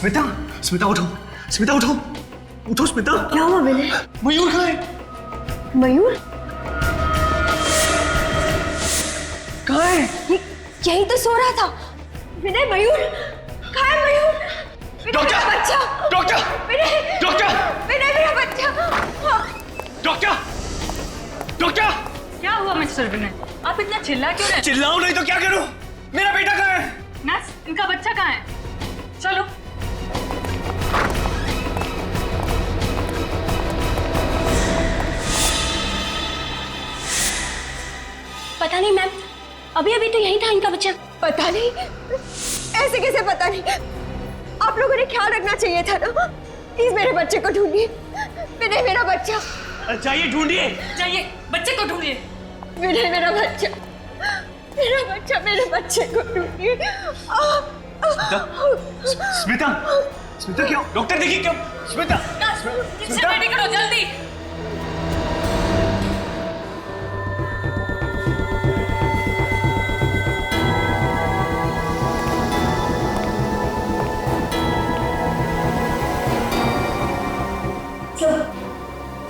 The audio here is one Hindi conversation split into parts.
स्मिता, स्मिता उठो, स्मिता उठो, उठो स्मिता। क्या हुआ विनय? मयूर कहाँ है? मयूर? कहाँ है? यही तो सो रहा था। विनय, मयूर कहाँ है? मयूर, डॉक्टर! मेरा बच्चा! डॉक्टर! विनय! डॉक्टर! विनय, मेरा बच्चा! डॉक्टर! डॉक्टर! क्या हुआ मिस्टर विनय? आप इतना चिल्ला क्यों रहे? चिल्लाऊं नहीं तो क्या करूं? मेरा बेटा कहाँ है? नर्स, इनका बच्चा कहाँ है? चलो। पता नहीं मैम, अभी अभी तो यही था इनका बच्चा। पता नहीं, ऐसे कैसे पता नहीं? आप लोगों ने ख्याल रखना चाहिए था ना। प्लीज मेरे बच्चे को ढूंढिए। विनय, मेरा बच्चा! जाइए ढूंढिए। जाइए, बच्चे को ढूंढिए। विनय, मेरा बच्चा, मेरा बच्चा, मेरे बच्चे को ढूंढिए। स्मिता, स्मिता क्यों? डॉक्टर देखिए क्यों? स्मिता, रिक्शा रेडी करो जल्दी।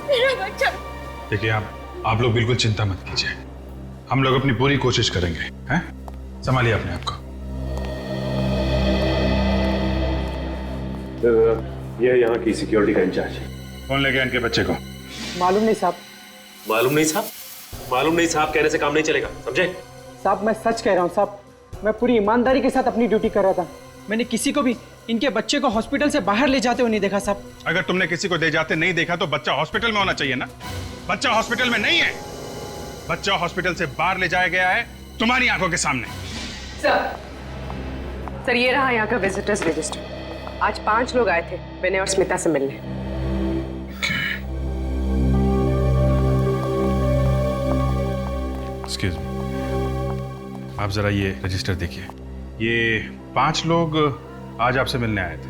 मेरा बच्चा! देखिए आप लोग बिल्कुल चिंता मत कीजिए, हम लोग अपनी पूरी कोशिश करेंगे। हैं? संभालिए अपने आप को। ये यहाँ की सिक्योरिटी का इंचार्ज है। कौन ले गया इनके बच्चे को? मालूम नहीं साहब। मालूम नहीं साहब? मालूम नहीं साहब कहने से काम नहीं चलेगा, समझे? साहब मैं सच कह रहा हूँ साहब, मैं पूरी ईमानदारी के साथ अपनी ड्यूटी कर रहा था। मैंने किसी को भी इनके बच्चे को हॉस्पिटल से बाहर ले जाते हुए नहीं देखा साहब। अगर तुमने किसी को ले जाते नहीं देखा तो बच्चा हॉस्पिटल में होना चाहिए ना। बच्चा हॉस्पिटल में नहीं है, बच्चा हॉस्पिटल से बाहर ले जाया गया है तुम्हारी आंखों के सामने। सर ये रहा यहाँ का विजिटर्स रजिस्टर। आज 5 लोग आए थे विनय और स्मिता से मिलने। एक्सक्यूज मी, आप जरा ये रजिस्टर देखिए। ये 5 लोग आज आपसे मिलने आए थे।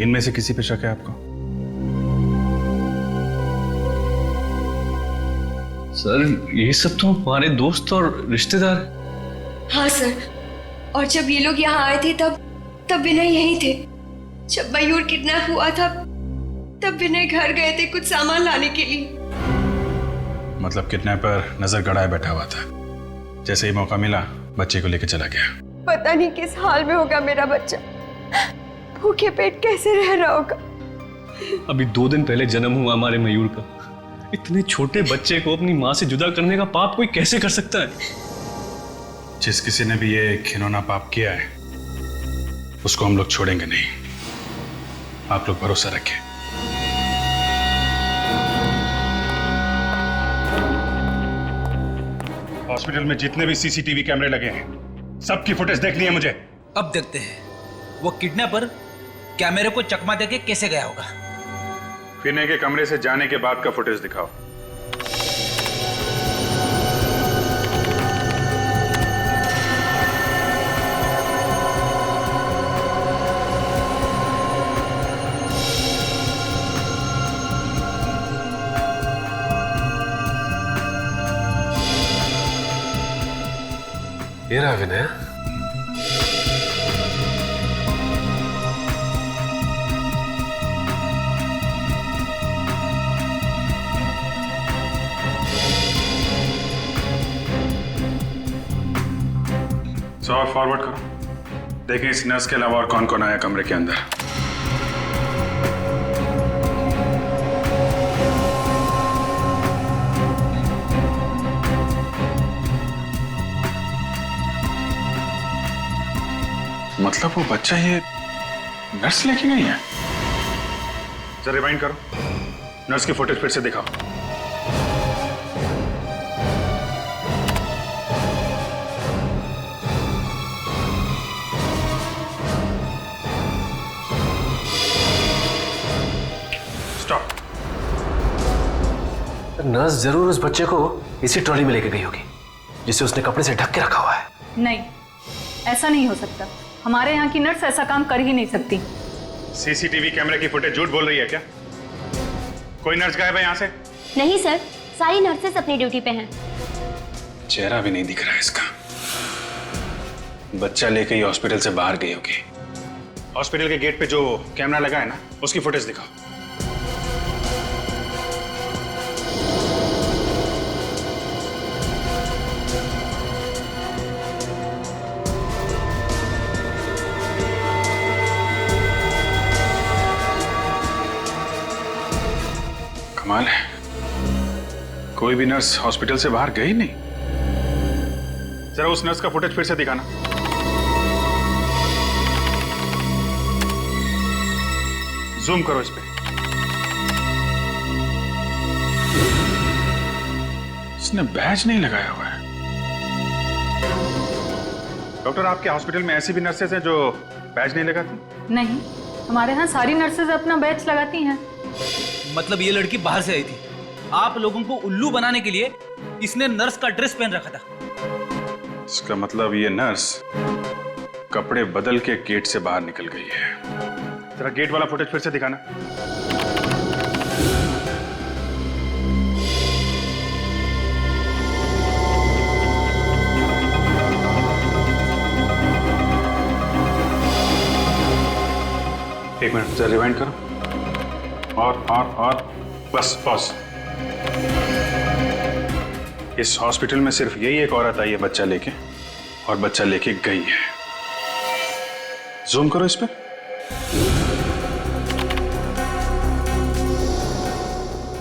इनमें से किसी पे शक है आपको? सर ये सब तो हमारे दोस्त और रिश्तेदार। हाँ सर, और जब ये लोग यहाँ आए थे तब विनय यही थे। जब मयूर किडनैप हुआ था तब विनय घर गए थे कुछ सामान लाने के लिए। मतलब किडनैपर नजर गड़ाए बैठा हुआ था, जैसे ही मौका मिला बच्चे को लेकर चला गया। पता नहीं किस हाल में होगा मेरा बच्चा, भूखे पेट कैसे रह रहा होगा। अभी 2 दिन पहले जन्म हुआ हमारे मयूर का। इतने छोटे बच्चे को अपनी माँ से जुदा करने का पाप कोई कैसे कर सकता है? जिस किसी ने भी ये घिनौना पाप किया है उसको हम लोग छोड़ेंगे नहीं। आप लोग भरोसा रखें। हॉस्पिटल में जितने भी सीसीटीवी कैमरे लगे हैं सबकी फुटेज देखनी है मुझे। अब देखते हैं वो किडनैपर कैमरे को चकमा देके कैसे गया होगा। विनय के कमरे से जाने के बाद का फुटेज दिखाओ। ये रहा विनय। और फॉरवर्ड करो, देखें इस नर्स के अलावा और कौन कौन आया कमरे के अंदर। मतलब वो बच्चा ये नर्स लेके गई है? जरा रिवाइंड करो, नर्स की फुटेज फिर से दिखाओ। नर्स जरूर उस बच्चे को इसी ट्रॉली में लेके गई होगी जिसे उसने कपड़े से ढक के रखा हुआ है। नहीं, ऐसा नहीं हो सकता। हमारे यहाँ की नर्स ऐसा काम कर ही नहीं सकती। सीसीटीवी कैमरे की फुटेज झूठ बोल रही है क्या? कोई नर्स गायब है यहाँ से? नहीं सर, सारी नर्सेस अपनी ड्यूटी पे हैं। चेहरा भी नहीं दिख रहा है इसका। बच्चा लेके ही हॉस्पिटल से बाहर गई होगी। हॉस्पिटल के गेट पे जो कैमरा लगा है ना, उसकी फुटेज दिखाओ। कमाल है, कोई भी नर्स हॉस्पिटल से बाहर गई नहीं। जरा उस नर्स का फुटेज फिर से दिखाना। जूम करो इस पे। इसने बैज नहीं लगाया हुआ है। डॉक्टर, आपके हॉस्पिटल में ऐसी भी नर्सेज हैं जो बैज नहीं लगाती? नहीं, हमारे यहाँ सारी नर्सेज अपना बैच लगाती हैं। मतलब ये लड़की बाहर से आई थी, आप लोगों को उल्लू बनाने के लिए इसने नर्स का ड्रेस पहन रखा था। इसका मतलब ये नर्स कपड़े बदल के गेट से बाहर निकल गई है। जरा गेट वाला फुटेज फिर से दिखाना। एक मिनट, जरा रिवाइंड करो। और बस पॉज। इस हॉस्पिटल में सिर्फ यही एक औरत आई है बच्चा लेके, और बच्चा लेके गई है। जूम करो इस पे।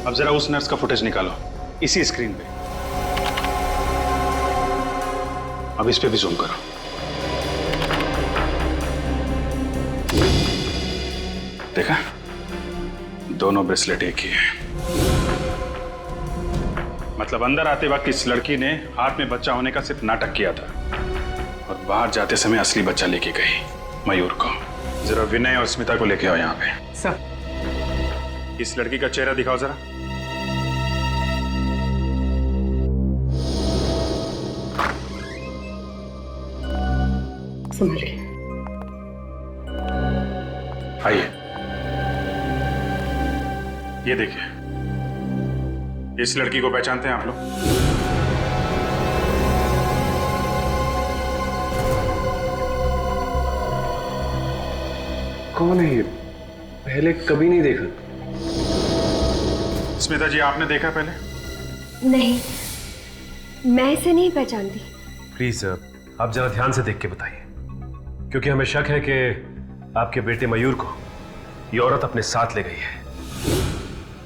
अब जरा उस नर्स का फुटेज निकालो इसी स्क्रीन पे। अब इस पे भी जूम करो। देखा, दोनों ब्रेसलेट एक ही है। मतलब अंदर आते वक्त इस लड़की ने हाथ में बच्चा होने का सिर्फ नाटक किया था, और बाहर जाते समय असली बच्चा लेके गई मयूर को। जरा विनय और स्मिता को लेके आओ यहाँ पे। सर, इस लड़की का चेहरा दिखाओ जरा। समझ गई। आइए, ये देखिए, इस लड़की को पहचानते हैं आप लोग? कौन है ये? पहले कभी नहीं देखा। स्मिता जी, आपने देखा पहले? नहीं, मैं इसे नहीं पहचानती। प्लीज आप जरा ध्यान से देख के बताइए, क्योंकि हमें शक है कि आपके बेटे मयूर को ये औरत अपने साथ ले गई है।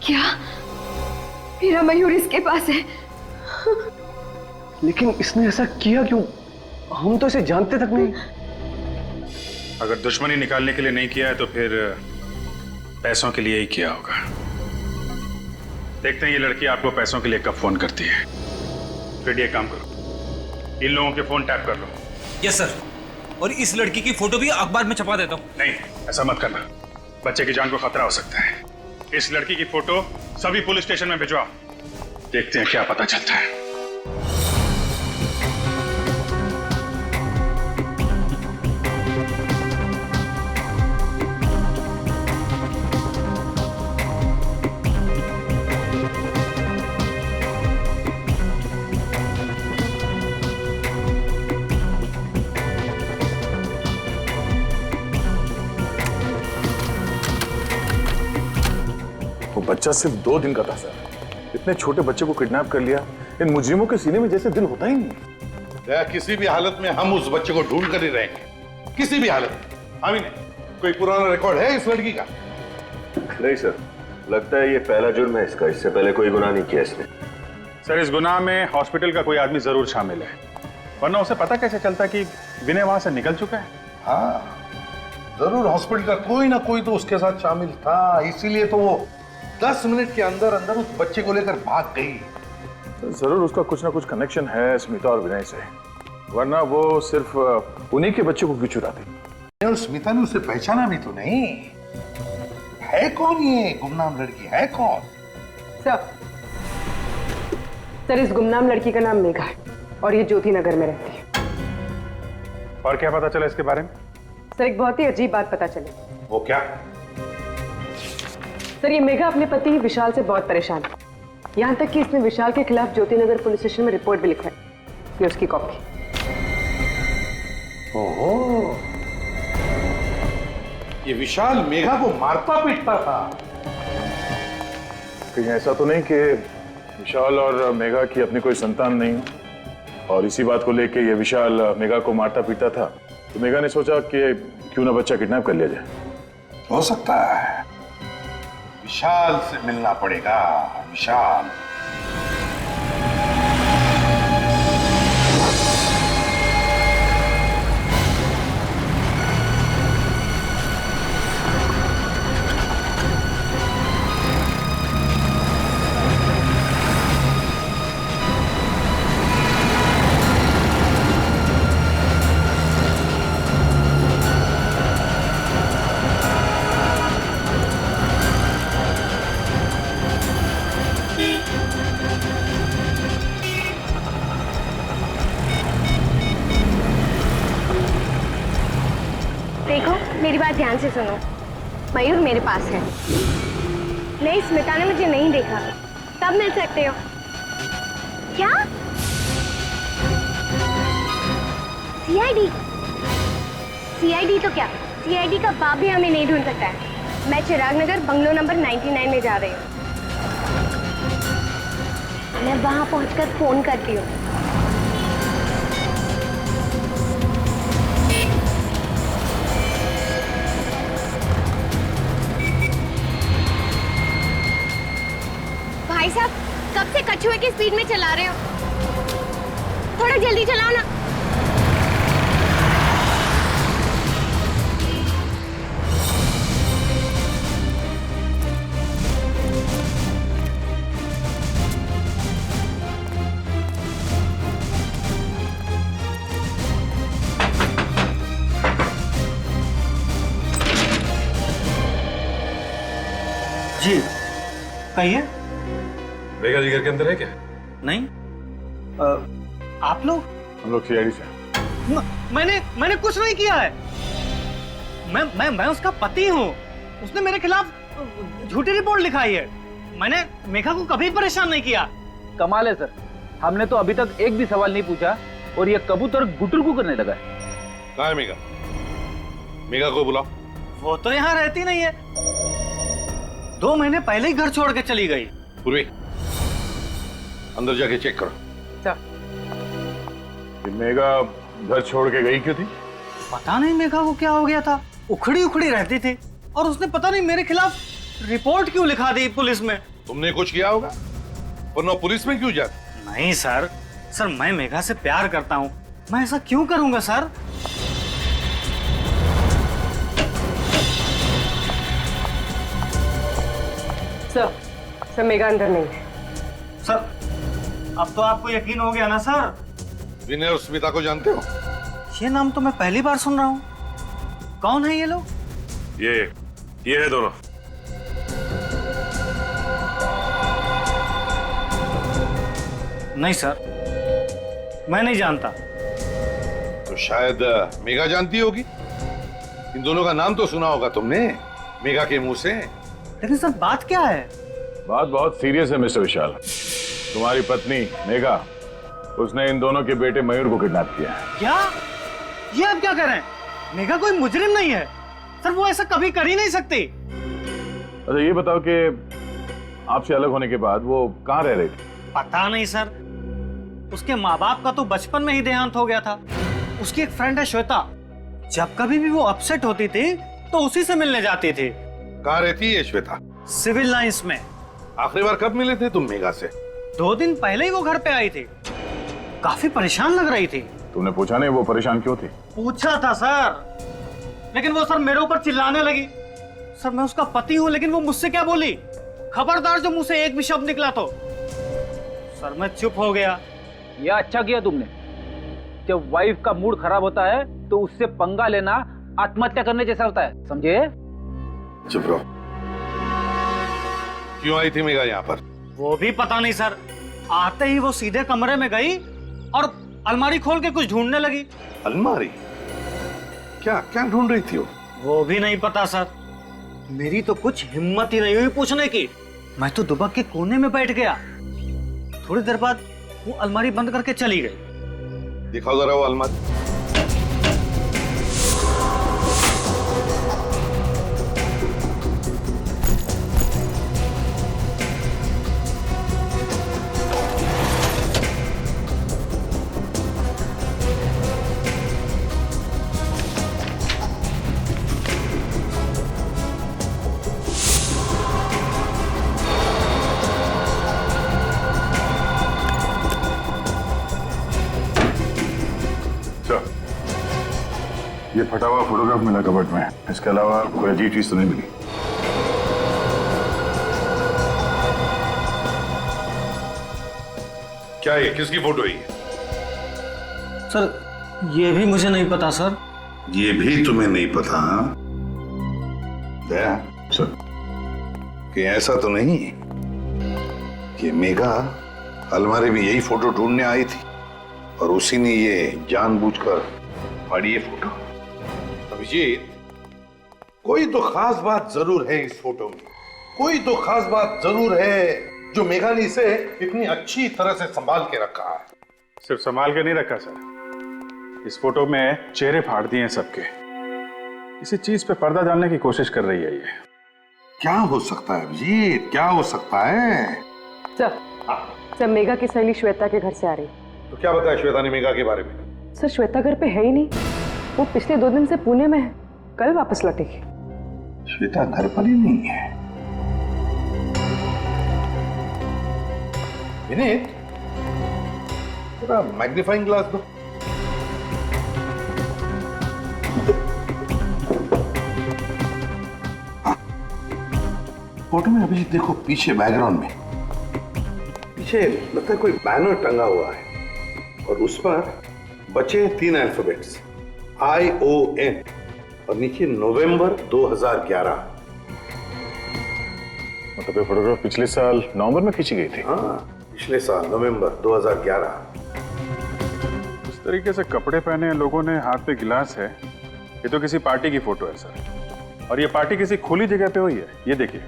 क्या मेरा मयूर इसके पास है? लेकिन इसने ऐसा किया क्यों? हम तो इसे जानते तक नहीं। अगर दुश्मनी निकालने के लिए नहीं किया है तो फिर पैसों के लिए ही किया होगा। देखते हैं ये लड़की आपको पैसों के लिए कब फोन करती है। फिर ये काम करो, इन लोगों के फोन टैप कर लो। यस सर, और इस लड़की की फोटो भी अखबार में छपा देता हूँ। नहीं, ऐसा मत करना, बच्चे की जान को खतरा हो सकता है। इस लड़की की फोटो सभी पुलिस स्टेशन में भिजवाओ, देखते हैं क्या पता चलता है। बच्चा सिर्फ 2 दिन का था सर। इतने छोटे बच्चे को किडनैप कर लिया। इन मुजरिमों के सीने में जैसे दिल होता ही नहीं। किसी भी हालत में हम उस बच्चे को ढूंढ कर ही रहेंगे, किसी भी हालत में। हम ही नहीं, कोई पुराना रिकॉर्ड है इस लड़की का? नहीं सर, लगता है ये पहला जुर्म है इसका। इससे पहले कोई गुनाह नहीं किया इसने। सर, इस गुनाह में हॉस्पिटल का कोई आदमी जरूर शामिल है, वरना उसे पता कैसे चलता कि विनय वहां से निकल चुका है? हाँ, जरूर हॉस्पिटल का कोई ना कोई तो उसके साथ शामिल था, इसीलिए तो वो 10 मिनट के अंदर अंदर उस बच्चे को लेकर भाग गई। जरूर उसका कुछ ना कुछ कनेक्शन है स्मिता और विनय से, वरना वो सिर्फ उन्हीं के बच्चे को क्यों चुराती? और स्मिता ने उसे पहचाना भी तो नहीं। है कौन ये गुमनाम लड़की, है कौन? सर, इस गुमनाम लड़की का नाम मेघा है और ये ज्योति नगर में रहती है। और क्या पता चला इसके बारे में? सर, एक बहुत ही अजीब बात पता चली। वो क्या? सर, ये मेघा अपने पति विशाल से बहुत परेशान है, यहाँ तक कि इसने विशाल के खिलाफ ज्योति नगर पुलिस स्टेशन में रिपोर्ट भी लिखवाई। ये उसकी कॉपी। ओहो, ये विशाल मेघा को मारता पीटता था। कहीं ऐसा तो नहीं कि विशाल और मेघा की अपनी कोई संतान नहीं हो और इसी बात को लेके ये विशाल मेघा को मारता पीटता था, तो मेघा ने सोचा कि क्यों ना बच्चा किडनैप कर लिया जाए। हो सकता है। विशाल से मिलना पड़ेगा। विशाल। देखो, मेरी बात ध्यान से सुनो। मयूर मेरे पास है। नहीं, स्मिता ने मुझे नहीं देखा। तब मिल सकते हो। क्या? सीआईडी? सीआईडी तो क्या? सीआईडी का बाप भी हमें नहीं ढूंढ सकता है। मैं चिराग नगर बंगलो नंबर 99 में जा रही हूँ। मैं वहां पहुंचकर फोन करती हूँ। भाई साहब, कब से कछुए की स्पीड में चला रहे हो? थोड़ा जल्दी चलाओ ना। जी, कहिए। मेघा जी घर के अंदर है क्या? नहीं, आप लोग? हम लोग सीआईडी से। मैंने कुछ नहीं किया है। मैं उसका पति हूँ। उसने मेरे खिलाफ झूठी रिपोर्ट लिखाई है। मैंने मेघा को कभी परेशान नहीं किया। कमाल है सर, हमने तो अभी तक एक भी सवाल नहीं पूछा और ये कबूतर गुटुरगु करने लगा है। कहाँ है मेघा? मेघा को बुलाओ। वो तो यहाँ रहती नहीं है। 2 महीने पहले ही घर छोड़ के चली गई। पूर्वी, अंदर जाके चेक करो। मेघा घर छोड़ के गई क्यों थी? पता नहीं मेघा को क्या हो गया था। उखड़ी उखड़ी रहती थी और उसने पता नहीं मेरे खिलाफ रिपोर्ट क्यों लिखा दी पुलिस में। तुमने कुछ किया होगा, वरना पुलिस में क्यों जाती? नहीं सर, मैं मेघा से प्यार करता हूँ। मैं ऐसा क्यों करूंगा सर? सर मेघा अंदर नहीं है। सर, अब तो आपको यकीन हो गया ना सर? विनय और स्मिता को जानते हो? ये नाम तो मैं पहली बार सुन रहा हूँ। कौन है ये लोग? ये है दोनों। नहीं सर, मैं नहीं जानता। तो शायद मेघा जानती होगी। इन दोनों का नाम तो सुना होगा तुमने मेघा के मुंह से। लेकिन सर, बात क्या है? बात बहुत सीरियस है मिस्टर विशाल। तुम्हारी पत्नी मेघा, उसने इन दोनों के बेटे मयूर को किडनैप किया है। क्या? ये आप क्या कह रहे हैं? मेघा कोई मुजरिम नहीं है सर। वो ऐसा कभी कर ही नहीं सकती। अच्छा, ये बताओ कि आपसे अलग होने के बाद वो कहाँ रह रही थी? पता नहीं सर। उसके माँ बाप का तो बचपन में ही देहांत हो गया था। उसकी एक फ्रेंड है श्वेता। जब कभी भी वो अपसेट होती थी तो उसी से मिलने जाती थी। कहाँ रहती है श्वेता? सिविल लाइंस में। आखिरी बार कब मिले थे तुम मेघा से? 2 दिन पहले ही वो घर पे आई थी। काफी परेशान लग रही थी। तुमने पूछा नहीं वो परेशान क्यों थी? पूछा था सर, लेकिन वो सर मेरे ऊपर चिल्लाने लगी। सर, मैं उसका पति हूँ, लेकिन वो मुझसे क्या बोली? खबरदार जो मुंह से एक भी शब्द निकला तो। सर, मैं चुप हो गया। यह अच्छा किया तुमने। जब वाइफ का मूड खराब होता है तो उससे पंगा लेना आत्महत्या करने जैसा होता है, समझे? चुप रहो। क्यों आई थी मेघा यहाँ पर? वो भी पता नहीं सर। आते ही वो सीधे कमरे में गई और अलमारी खोल के कुछ ढूंढने लगी। अलमारी? क्या क्या ढूंढ रही थी वो भी नहीं पता सर। मेरी तो कुछ हिम्मत ही नहीं हुई पूछने की। मैं तो दुबक के कोने में बैठ गया। थोड़ी देर बाद वो अलमारी बंद करके चली गई। दिखाओ जरा वो अलमारी। ये फटा हुआ फोटोग्राफ मिला कबर्ड में, इसके अलावा कोई अजीब चीज तो नहीं मिली। क्या ये किसकी फोटो है? सर ये भी मुझे नहीं पता सर। ये भी तुम्हें नहीं पता? दया सर कि ऐसा तो नहीं कि मेघा अलमारी में यही फोटो ढूंढने आई थी और उसी ने ये जानबूझकर फाड़ी ये फोटो? अभिजीत, कोई तो खास बात जरूर है इस फोटो में, कोई तो खास बात जरूर है जो मेघा ने इसे इतनी अच्छी तरह से संभाल के रखा है। सिर्फ संभाल के नहीं रखा सर, इस फोटो में चेहरे फाड़ दिए हैं सबके। इसी चीज पे पर्दा डालने की कोशिश कर रही है ये। क्या हो सकता है अभिजीत, क्या हो सकता है? सर मेघा की सहेली श्वेता के घर से आ रही। तो क्या बताया श्वेता ने मेघा के बारे में? सर श्वेता घर पे है ही नहीं, वो पिछले 2 दिन से पुणे में है, कल वापस लौटेगी। श्वेता घर पर ही नहीं है। विनीत, थोड़ा मैग्नीफाइंग ग्लास दो। फोटो में अभिजीत देखो, पीछे बैकग्राउंड में पीछे लगता है कोई बैनर टंगा हुआ है और उस पर बचे 3 अल्फाबेट्स ION और नीचे नवंबर 2011। मतलब ये फोटोग्राफ पिछले साल नवंबर में खींची गई थी? हाँ, पिछले साल नवंबर 2011। इस तरीके से कपड़े पहने लोगों ने, हाथ पे गिलास है, ये तो किसी पार्टी की फोटो है सर। और ये पार्टी किसी खुली जगह पे हुई है, ये देखिए,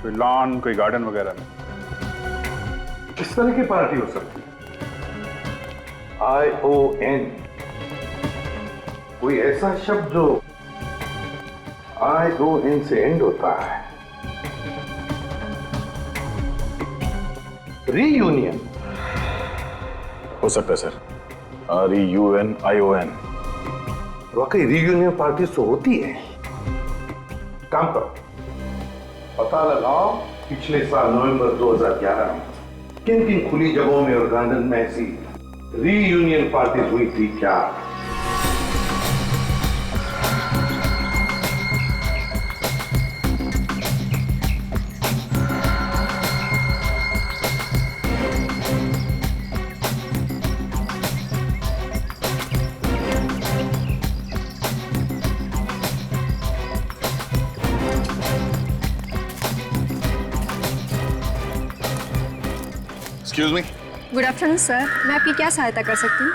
कोई लॉन, कोई गार्डन वगैरह में। किस तरह की पार्टी हो सकती है? ION, कोई ऐसा शब्द जो ION से एंड होता है। रीयूनियन हो सकता है सर, REUNION। वाकई रीयूनियन पार्टी तो होती है। काम करो, पता लगाओ पिछले साल नवंबर 2011 में किन किन खुली जगहों में और गार्डन में ऐसी रीयूनियन पार्टी हुई थी क्या? Excuse me. Good afternoon sir, मैं आपकी क्या सहायता कर सकती हूँ?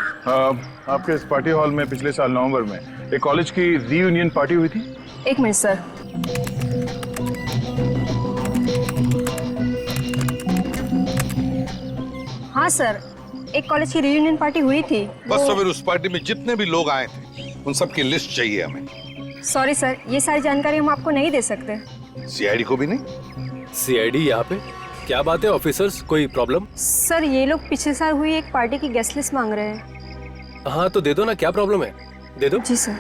आपके इस पार्टी हॉल में पिछले साल नवंबर में एक कॉलेज की रीयूनियन पार्टी हुई थी। 1 मिनट सर। हाँ सर, एक कॉलेज की रीयूनियन पार्टी हुई थी। बस तो फिर उस पार्टी में जितने भी लोग आए थे उन सब की लिस्ट चाहिए हमें। सॉरी सर, ये सारी जानकारी हम आपको नहीं दे सकते। CID को भी नहीं? CID यहाँ पे? क्या बात है ऑफिसर्स, कोई प्रॉब्लम? सर ये लोग पिछले साल हुई एक पार्टी की गेस्ट लिस्ट मांग रहे हैं। हाँ तो दे दो ना, क्या प्रॉब्लम है, दे दो। जी सर।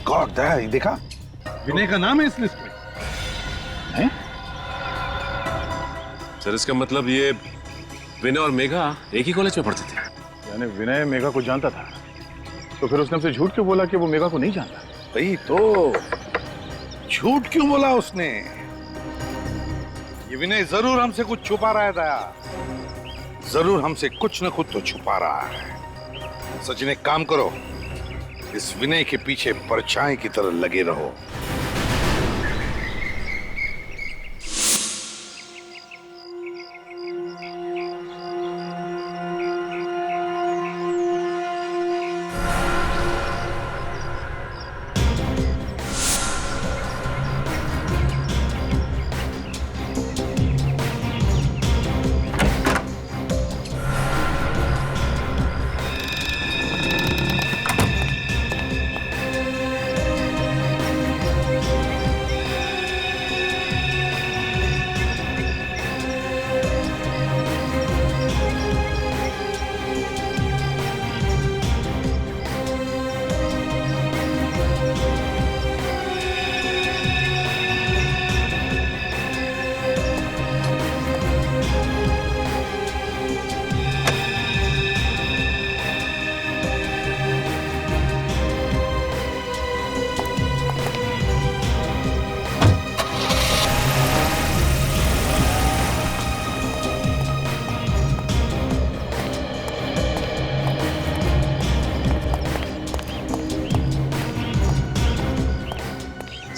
गॉड, दैट, देखा, विनय का नाम है इस लिस्ट में। सर इसका मतलब ये विनय और मेघा एक ही कॉलेज में पढ़ते थे? यानी विनय मेघा को जानता था, तो फिर उसने हमसे झूठ क्यों बोला कि वो मेघा को नहीं जानता? भाई तो झूठ क्यों बोला उसने? ये विनय जरूर हमसे कुछ छुपा रहा है दया, जरूर हमसे कुछ न कुछ तो छुपा रहा है। सचिन एक काम करो, इस विनय के पीछे परछाई की तरह लगे रहो।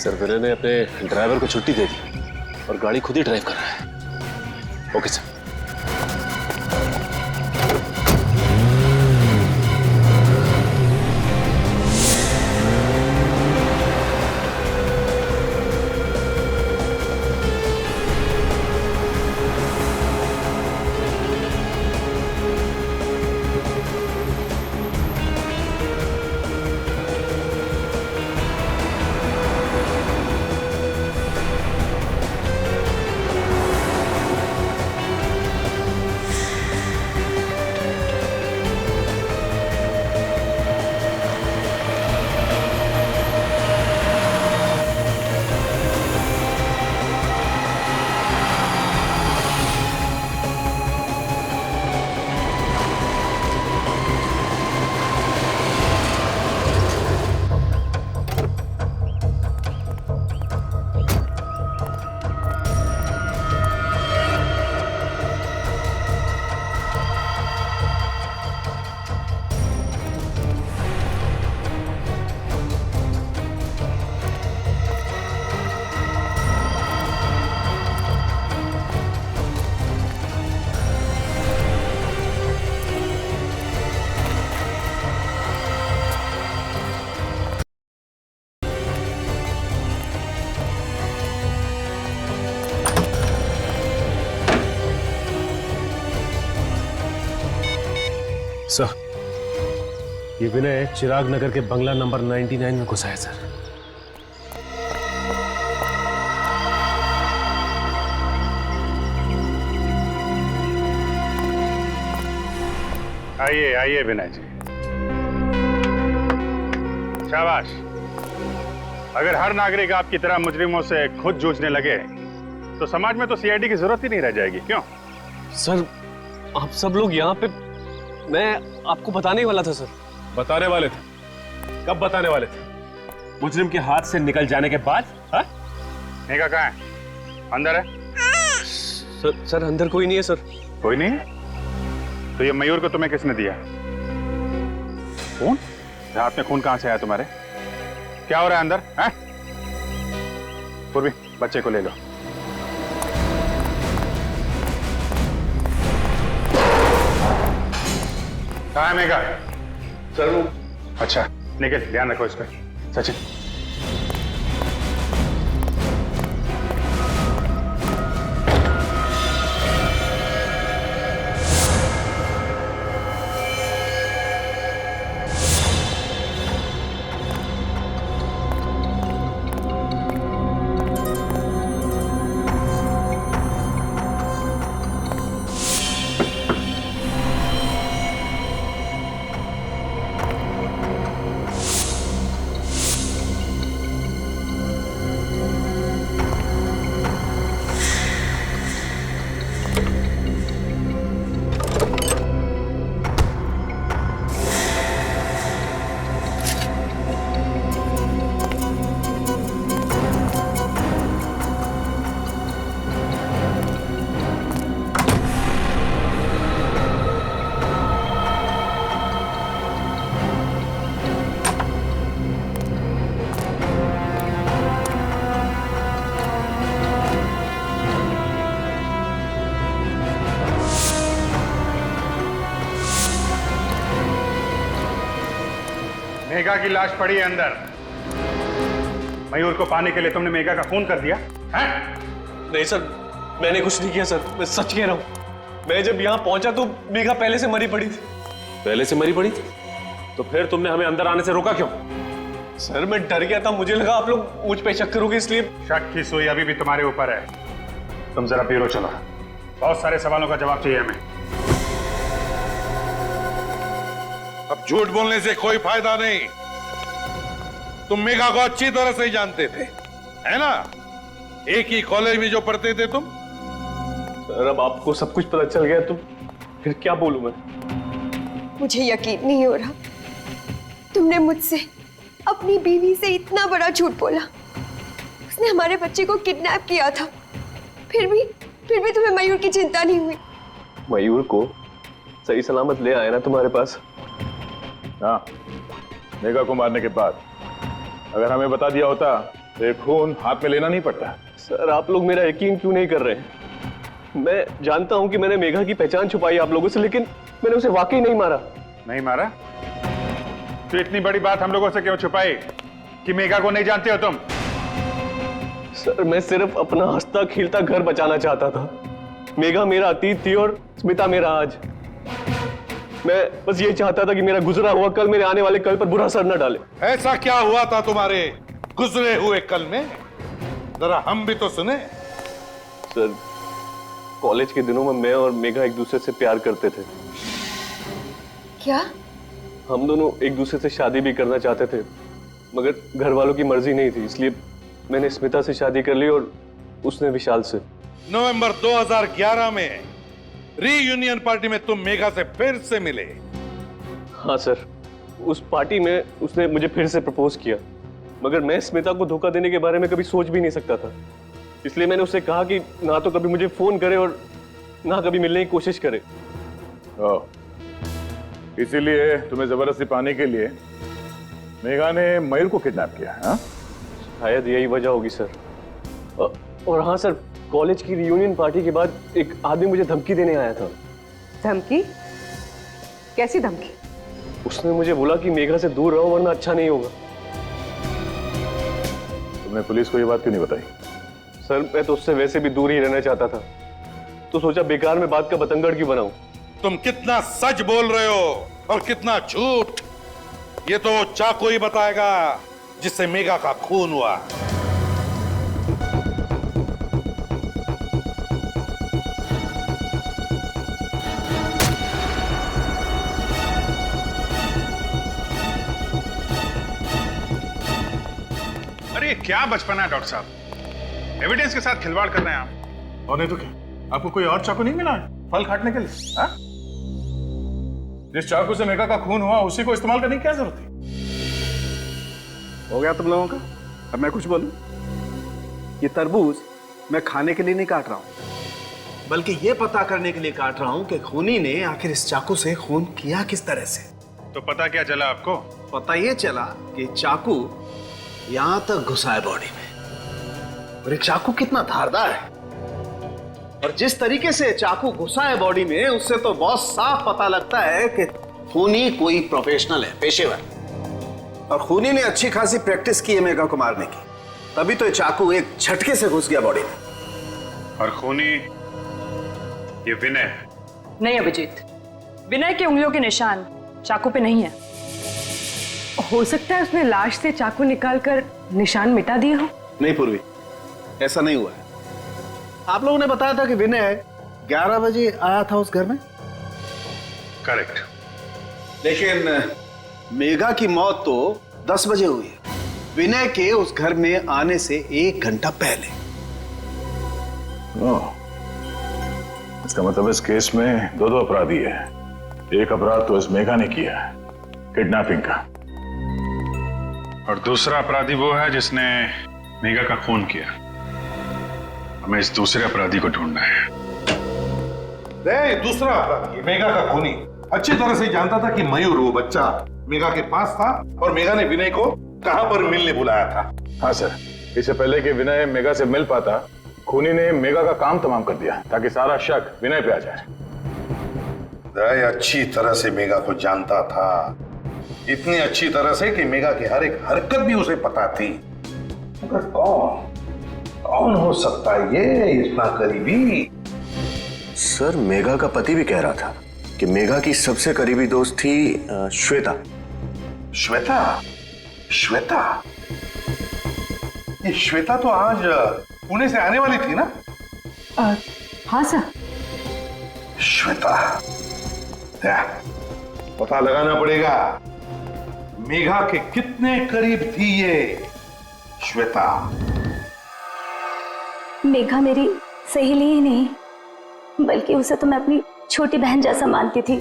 सर विनय ने अपने ड्राइवर को छुट्टी दे दी और गाड़ी खुद ही ड्राइव कर रहा है। Okay sir. सर, ये विनय चिराग नगर के बंगला नंबर 99 में घुसा है सर। आइए आइए विनय जी, शाबाश। अगर हर नागरिक आपकी तरह मुजरिमों से खुद जूझने लगे तो समाज में तो सीआईडी की जरूरत ही नहीं रह जाएगी। क्यों सर, आप सब लोग यहाँ पे, मैं आपको बताने वाला था सर। बताने वाले थे? कब बताने वाले थे? मुजरिम के हाथ से निकल जाने के बाद? हाँ? मेघा कहाँ है? अंदर है? सर अंदर कोई नहीं है सर। कोई नहीं है? तो ये मयूर को तुम्हें किसने दिया? खून? हाथ में खून कहां से आया तुम्हारे? क्या हो रहा है अंदर? हैं? पूर्वी, बच्चे को ले लो। कहाँ है मेघा? सर वो, अच्छा निकल, ध्यान रखो इस पर। सचिन, मेघा की लाश पड़ी है अंदर। मयूर को पाने के लिए तुमने मेघा का खून कर दिया है? नहीं सर, मैंने कुछ नहीं किया सर, मैं सच कह रहा हूँ। मैं जब यहाँ पहुंचा तो मेघा पहले से मरी पड़ी थी। पहले से मरी पड़ी थी? तो फिर तुमने हमें अंदर आने से रोका क्यों? सर मैं डर गया था, मुझे लगा आप लोग मुझ पे शक करोगे इसलिए। शक की सुई अभी भी तुम्हारे ऊपर है। तुम जरा ब्यूरो चलो, बहुत सारे सवालों का जवाब चाहिए हमें। अब झूठ बोलने से कोई फायदा नहीं। तुम मेघा को अच्छी तरह से जानते थे, है ना? एक ही कॉलेज में जो पढ़ते थे तुम। सर अब आपको सब कुछ पता चल गया तो फिर क्या बोलूं मैं? मुझे यकीन नहीं हो रहा, तुमने मुझसे अपनी बीवी से इतना बड़ा झूठ बोला। उसने हमारे बच्चे को किडनैप किया था, फिर भी तुम्हें मयूर की चिंता नहीं हुई। मयूर को सही सलामत ले आए ना तुम्हारे पास? हाँ, मेघा को मारने के बाद अगर हमें बता दिया होता ये खून हाथ में लेना नहीं पड़ता। सर आप लोग मेरा यकीन क्यों नहीं कर रहे हैं? मैं जानता हूं कि मैंने मेघा की पहचान छुपाई आप लोगों से, लेकिन मैंने उसे वाकई नहीं मारा। नहीं मारा? तो इतनी बड़ी बात हम लोगों से क्यों छुपाई कि मेघा को नहीं जानते हो तुम? सर मैं सिर्फ अपना हंसता खेलता घर बचाना चाहता था। मेघा मेरा अतीत थी और स्मिता मेरा आज। मैं बस ये चाहता था कि मेरा गुजरा हुआ कल मेरे आने वाले कल पर बुरा असर न डाले। ऐसा क्या हुआ था तुम्हारे गुजरे हुए कल में? जरा हम भी तो सुने। सर कॉलेज के दिनों में मैं और मेघा एक दूसरे से प्यार करते थे। क्या? हम दोनों एक दूसरे से शादी भी करना चाहते थे, मगर घर वालों की मर्जी नहीं थी, इसलिए मैंने स्मिता से शादी कर ली और उसने विशाल से। नवंबर 2011 में रीयूनियन पार्टी में तुम मेघा से फिर से मिले। हाँ सर, उस पार्टी में उसने मुझे फिर से प्रपोज किया, मगर मैं स्मिता को धोखा देने के बारे में कभी सोच भी नहीं सकता था। इसलिए मैंने उससे कहा कि ना तो कभी मुझे फोन करे और ना कभी मिलने की कोशिश करे। इसीलिए तुम्हें जबरदस्ती पाने के लिए मेघा ने मयूर को किडनैप किया। हाँ? शायद यही वजह होगी सर। और हाँ सर, कॉलेज की रियूनियन पार्टी के बाद एक आदमी मुझे धमकी देने आया था। धमकी? कैसी धमकी? उसने मुझे बोला कि मेघा से दूर रहो वरना अच्छा नहीं होगा। तुमने पुलिस को ये बात क्यों नहीं बताई? सर मैं तो उससे वैसे भी दूर ही रहना चाहता था, तो सोचा बेकार में बात का बतंगड़ क्यों बनाऊं। तुम कितना सच बोल रहे हो और कितना झूठ, ये तो चाकू ही बताएगा जिससे मेघा का खून हुआ। अरे क्या बचपना है डॉक्टर साहब, एविडेंस के साथ खिलवाड़ कर रहे हैं आप। और नहीं तो क्या, आपको कोई और चाकू नहीं मिला फल काटने के लिए? हाँ? जिस चाकू से मेघा का खून हुआ उसी को इस्तेमाल करने की क्या जरूरत थी? हो गया तुम लोगों का? अब मैं कुछ बोलूं? ये तरबूज मैं खाने के लिए नहीं काट रहा हूं, बल्कि ये पता करने के लिए काट रहा हूं कि खूनी ने आखिर इस चाकू से खून किया किस तरह से। तो पता क्या चला आपको? पता ये चला कि चाकू यहां तक घुसा है बॉडी में, और ये चाकू कितना धारदार है, और जिस तरीके से चाकू घुसा है बॉडी में उससे तो बहुत साफ पता लगता है कि खूनी कोई प्रोफेशनल है, पेशेवर। और खूनी ने अच्छी खासी प्रैक्टिस की है मेघा को मारने की, तभी तो ये चाकू एक झटके से घुस गया बॉडी में। और खूनी ये विनय है। नहीं अभिजीत, विनय की उंगलियों के निशान चाकू पे नहीं है। हो सकता है उसने लाश से चाकू निकालकर निशान मिटा दिए हो। नहीं पूर्वी, ऐसा नहीं हुआ है। आप लोगों ने बताया था कि विनय 11 बजे आया था उस घर में। करेक्ट। लेकिन मेघा की मौत तो 10 बजे हुई है, विनय के उस घर में आने से 1 घंटा पहले। इसका मतलब इस केस में दो अपराधी है। एक अपराध तो इस मेघा ने किया है, किडनैपिंग का, और दूसरा अपराधी वो है जिसने मेघा का खून किया। हमें इस दूसरे अपराधी को ढूंढना है। दूसरा अपराधी मेघा का खूनी अच्छी तरह से जानता था कि मयूर वो बच्चा मेघा के पास था और मेघा ने विनय को कहां पर मिलने बुलाया था। हाँ सर, इससे पहले कि विनय मेघा से मिल पाता, खूनी ने मेघा का काम तमाम कर दिया ताकि सारा शक विनय पे आ जाए। दया अच्छी तरह से मेघा को जानता था, इतनी अच्छी तरह से कि मेघा की हर एक हरकत भी उसे पता थी। मगर कौन हो सकता है ये इतना करीबी? सर मेघा का पति भी कह रहा था कि मेघा की सबसे करीबी दोस्त थी श्वेता। श्वेता? श्वेता? ये श्वेता तो आज पुणे से आने वाली थी ना? हाँ सर। श्वेता, पता लगाना पड़ेगा मेघा के कितने करीब थी ये श्वेता। मेघा मेरी सहेली ही नहीं, बल्कि उसे तो मैं अपनी छोटी बहन जैसा मानती थी।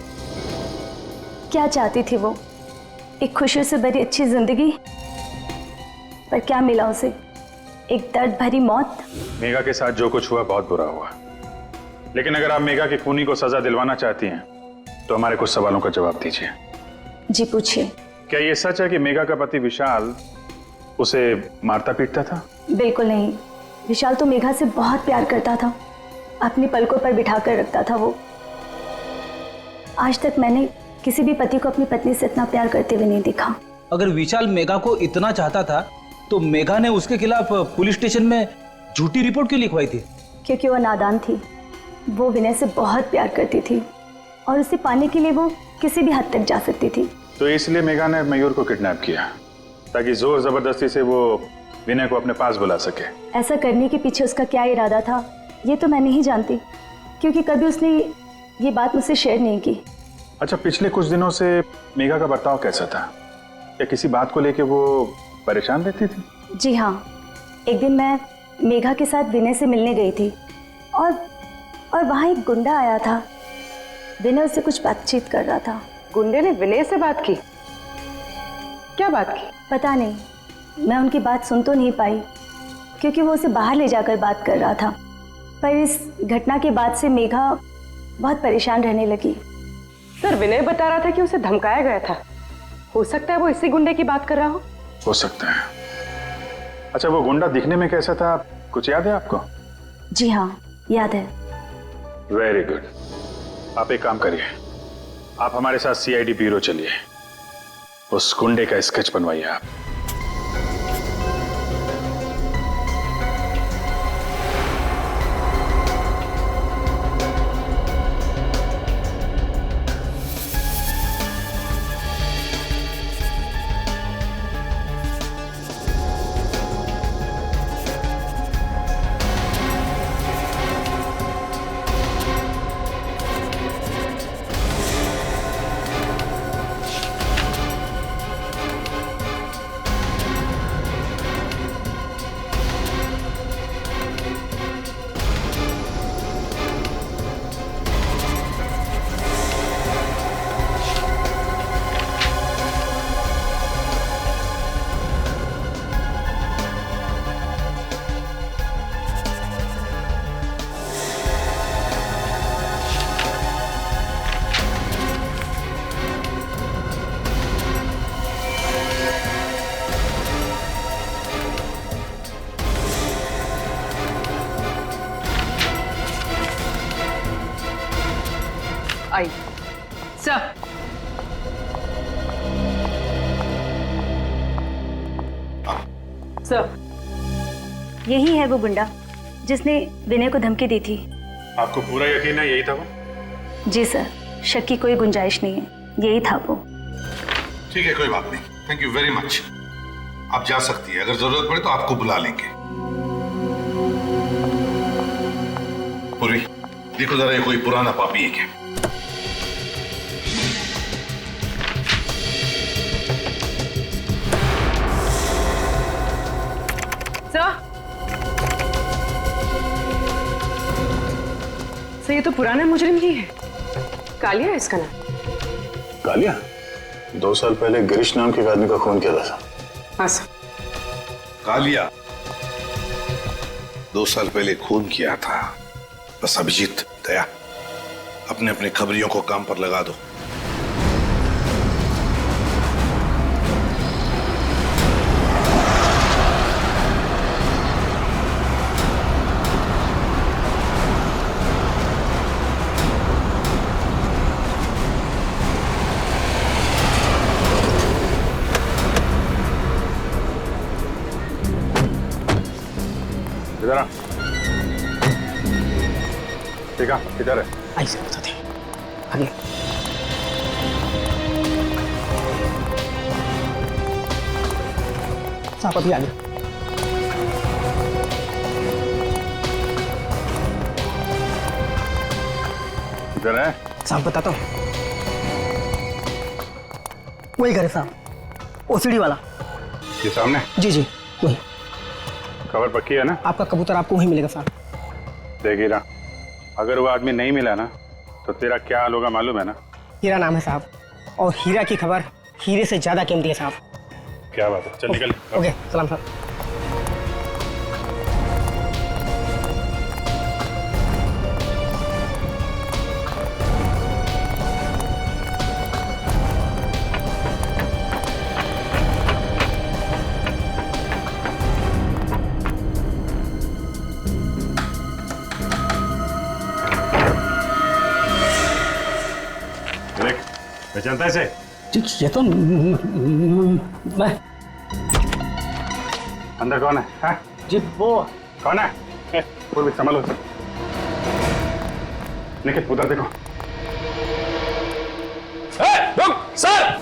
क्या चाहती थी वो? एक खुशी से भरी अच्छी जिंदगी, पर क्या मिला उसे? एक दर्द भरी मौत। मेघा के साथ जो कुछ हुआ बहुत बुरा हुआ, लेकिन अगर आप मेघा की खूनी को सजा दिलवाना चाहती हैं तो हमारे कुछ सवालों का जवाब दीजिए। जी पूछिए। क्या ये सच है कि मेघा का पति विशाल उसे मारता पीटता था? बिल्कुल नहीं। विशाल तो मेघा से बहुत प्यार करता था, अपनी पलकों पर बिठा कर रखता था वो। आज तक मैंने किसी भी पति को अपनी पत्नी से इतना प्यार करते हुए नहीं देखा। अगर विशाल मेघा को इतना चाहता था तो मेघा ने उसके खिलाफ पुलिस स्टेशन में झूठी रिपोर्ट क्यों लिखवाई थी? क्योंकि वो नादान थी। वो विनय से बहुत प्यार करती थी और उसे पाने के लिए वो किसी भी हद तक जा सकती थी। तो इसलिए मेघा ने मयूर को किडनैप किया ताकि जोर जबरदस्ती से वो विनय को अपने पास बुला सके। ऐसा करने के पीछे उसका क्या इरादा था ये तो मैं नहीं जानती, क्योंकि कभी उसने ये बात मुझसे शेयर नहीं की। अच्छा, पिछले कुछ दिनों से मेघा का बर्ताव कैसा था? या किसी बात को लेके वो परेशान रहती थी? जी हाँ, एक दिन मैं मेघा के साथ विनय से मिलने गई थी और वहाँ एक गुंडा आया था। विनय उससे कुछ बातचीत कर रहा था। गुंडे ने विनय से बात की? क्या बात की? पता नहीं, मैं उनकी बात सुन तो नहीं पाई क्योंकि वो उसे बाहर ले जाकर बात कर रहा था। पर इस घटना के बाद से मेघा बहुत परेशान रहने लगी। सर, विनय बता रहा था कि उसे धमकाया गया था। हो सकता है वो इसी गुंडे की बात कर रहा हो सकता है। अच्छा, वो गुंडा दिखने में कैसा था, कुछ याद है आपको? जी हाँ, याद है। Very good. आप एक काम करिए, आप हमारे साथ सीआईडी ब्यूरो चलिए, उस गुंडे का स्केच बनवाइए आप। आई। सर, सर, यही है वो गुंडा जिसने विनय को धमकी दी थी। आपको पूरा यकीन है यही था वो? जी सर, शक की कोई गुंजाइश नहीं है, यही था वो। ठीक है, कोई बात नहीं। Thank you very much. आप जा सकती है, अगर जरूरत पड़े तो आपको बुला लेंगे। पूरी देखो जरा, ये कोई पुराना पापी है क्या? सर, ये तो पुराना मुजरिम ही है। कालिया है इसका नाम। कालिया? 2 साल पहले गिरीश नाम के एक आदमी का खून किया था। हाँ सर। कालिया 2 साल पहले खून किया था। बस अभिजीत, दया, अपने अपने खबरियों को काम पर लगा दो। इधर आ। ठीक है, इधर है। ऐसे बताते हैं आगे। साहब अभी आगे। इधर है। साहब बताता हूँ, वही घर है साहब, ओसीडी वाला। ये सामने? जी जी वही। खबर पक्की है ना? आपका कबूतर आपको वहीं मिलेगा साहब। देख हीरा, अगर वो आदमी नहीं मिला ना तो तेरा क्या हाल होगा मालूम है ना? हीरा नाम है साहब, और हीरा की खबर हीरे से ज्यादा कीमती है साहब। क्या बात है, चल निकल। ओके, सलाम साहब। पहचानता है इसे? ये तो मैं। अंदर कौन है? हाँ? जी वो कौन है? पूर्वी संभालो। निखिल उधर देखो। रुक सर।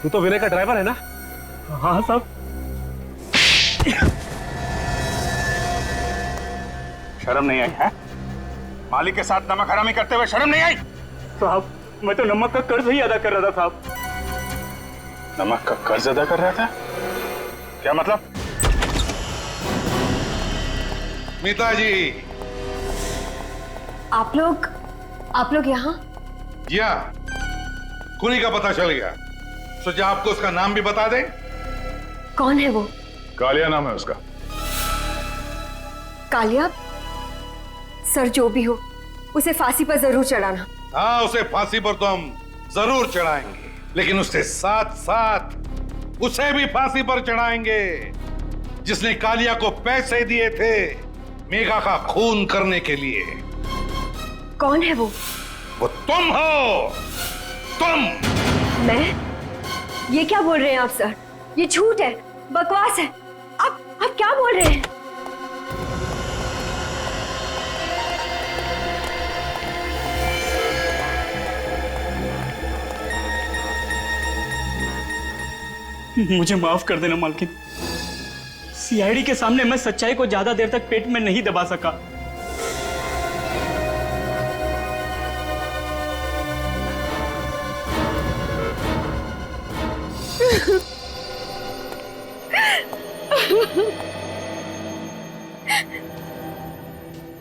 तू तो विनय का ड्राइवर है ना? हाँ साहब। शर्म नहीं आई है? मालिक के साथ नमक हरामी करते हुए शर्म नहीं आई? साहब मैं तो नमक का कर्ज ही अदा कर रहा था साहब। नमक का कर्ज अदा कर रहा था? क्या मतलब? मीता जी। आप लोग यहाँ? जी हाँ, खूनी का पता चल गया। सोचा आपको उसका नाम भी बता दें। कौन है वो? कालिया नाम है उसका। कालिया? सर जो भी हो उसे फांसी पर जरूर चढ़ाना। हाँ, उसे फांसी पर तो हम जरूर चढ़ाएंगे, लेकिन उसके साथ साथ उसे भी फांसी पर चढ़ाएंगे जिसने कालिया को पैसे दिए थे मेघा का खून करने के लिए। कौन है वो? वो तुम हो। तुम। मैं? ये क्या बोल रहे हैं आप सर? ये झूठ है, बकवास है। आप क्या बोल रहे हैं? मुझे माफ कर देना मालकिन। सीआईडी के सामने मैं सच्चाई को ज्यादा देर तक पेट में नहीं दबा सका।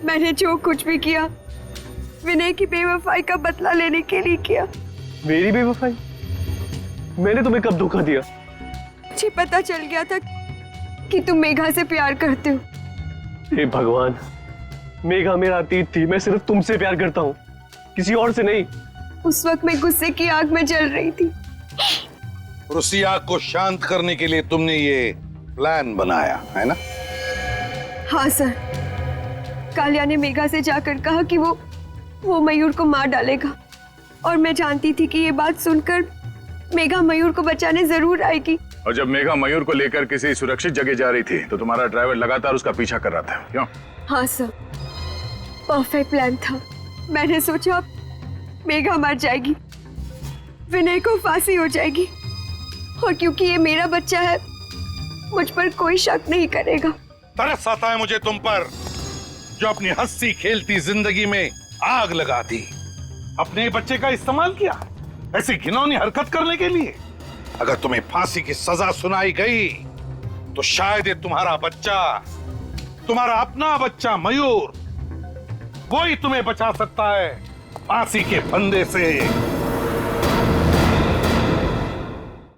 मैंने जो कुछ भी किया विनय की बेवफाई का बदला लेने के लिए किया। मेरी बेवफाई? मैंने तुम्हें कब धोखा दिया? मुझे पता चल गया था कि तुम मेघा से प्यार करते हो। हे भगवान, मेघा मेरा अतीत थी। मैं सिर्फ तुमसे प्यार करता हूँ, किसी और से नहीं। उस वक्त मैं गुस्से की आग में जल रही थी। और उसी आग को शांत करने के लिए तुमने ये प्लान बनाया है ना? हाँ सर। कालिया ने मेघा से जाकर कहा कि वो मयूर को मार डालेगा, और मैं जानती थी कि ये बात सुनकर मेघा मयूर को बचाने जरूर आएगी। और जब मेघा मयूर को लेकर किसी सुरक्षित जगह जा रही थी तो तुम्हारा ड्राइवर लगातार उसका पीछा कर रहा था, क्यों? हाँ सर, परफेक्ट प्लान था। मैंने सोचा मेघा मर जाएगी, विनय को फांसी हो जाएगी, और क्योंकि ये मेरा बच्चा है मुझ पर कोई शक नहीं करेगा। तरस आता है मुझे तुम पर, जो अपनी हंसी खेलती जिंदगी में आग लगा दी। अपने बच्चे का इस्तेमाल किया ऐसी घिनौनी हरकत करने के लिए। अगर तुम्हें फांसी की सजा सुनाई गई तो शायद ये तुम्हारा बच्चा, तुम्हारा अपना बच्चा मयूर, वो ही तुम्हें बचा सकता है फांसी के फंदे से।